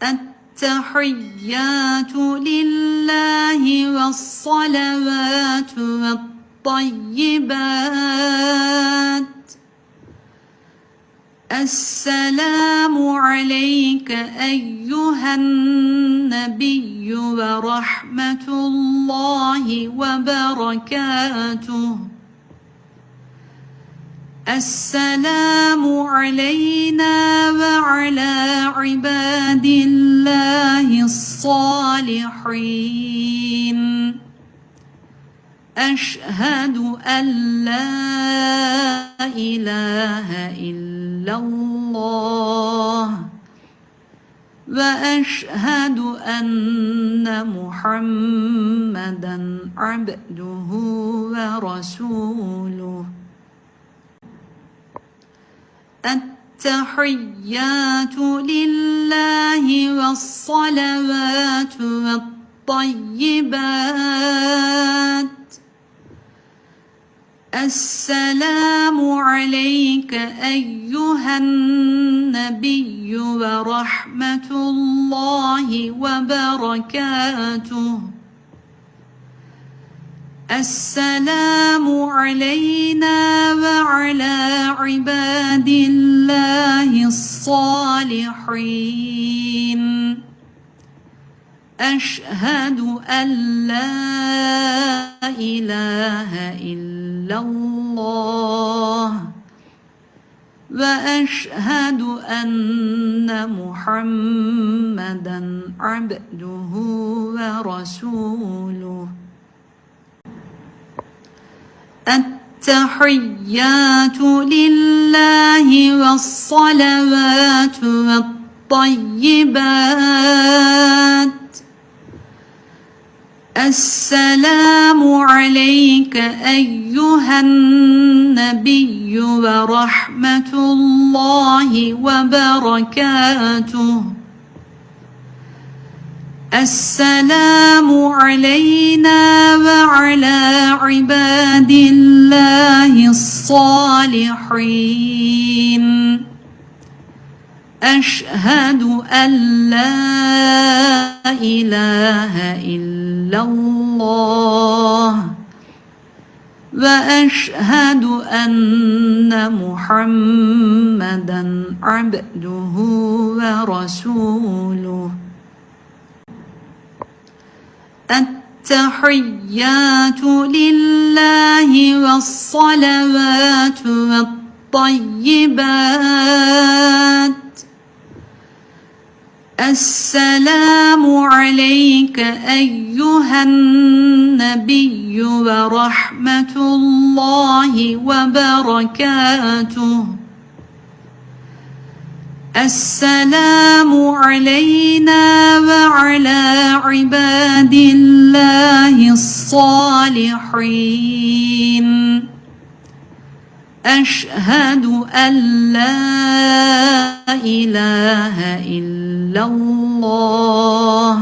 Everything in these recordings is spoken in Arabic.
التحيات لله والصلوات والطيبات. السلام عليك أيها النبي ورحمة الله وبركاته. السلام علينا وعلى عباد الله الصالحين. أشهد أن لا إله إلا الله وأشهد أن محمدًا عبده ورسوله. التحيات لله والصلوات والطيبات. السلام عليك أيها النبي ورحمة الله وبركاته. السلام علينا وعلى عباد الله الصالحين. أشهد أن لا إله إلا الله وأشهد أن محمدًا عبده ورسوله. التحيات لله والصلوات والطيبات. السلام عليك أيها النبي ورحمة الله وبركاته. السلام علينا وعلى عباد الله الصالحين. أشهد أن لا إله إلا الله وأشهد أن محمدًا عبده ورسوله. التحيات لله والصلوات والطيبات. السلام عليك أيها النبي ورحمة الله وبركاته. السلام علينا وعلى عباد الله الصالحين. أشهد أن لا إله إلا الله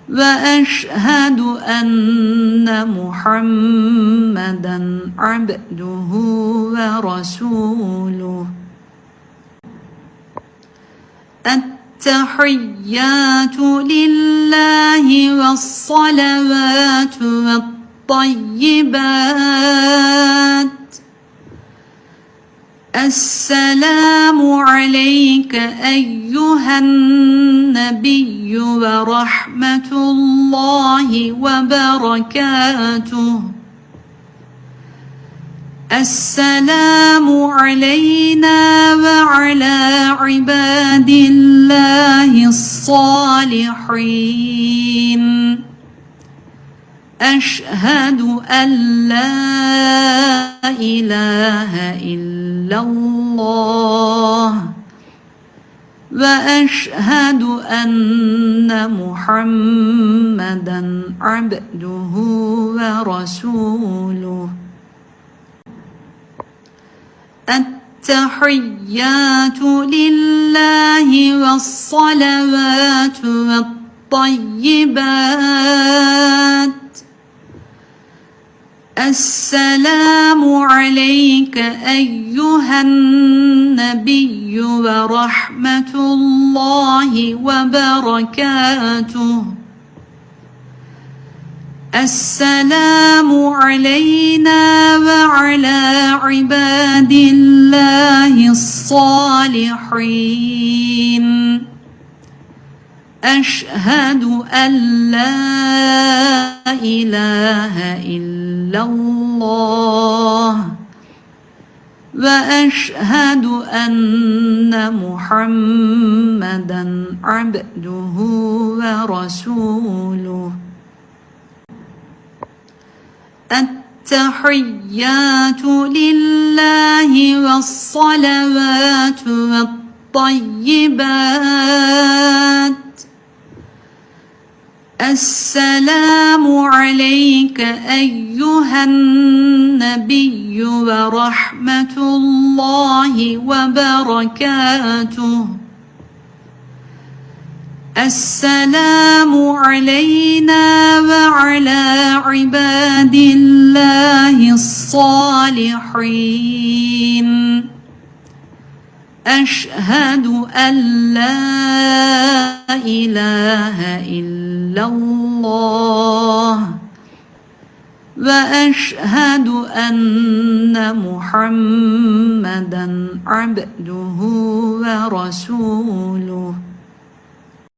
وأشهد أن محمدًا عبده ورسوله. التحيات لله والصلوات والطيبات. السلام عليك أيها النبي ورحمة الله وبركاته. السلام علينا وعلى عباد الله الصالحين. أشهد أن لا إله إلا الله وأشهد أن محمدًا عبده ورسوله. التحيات لله والصلوات والطيبات. السلام عليك أيها النبي ورحمة الله وبركاته. السلام علينا وعلى عباد الله الصالحين. أشهد أن لا إله إلا الله وأشهد أن محمدا عبده ورسوله. التحيات لله والصلوات والطيبات. السلام عليك أيها النبي ورحمة الله وبركاته. السلام علينا وعلى عباد الله الصالحين. أشهد أن لا إله إلا الله وأشهد أن محمدا عبده ورسوله.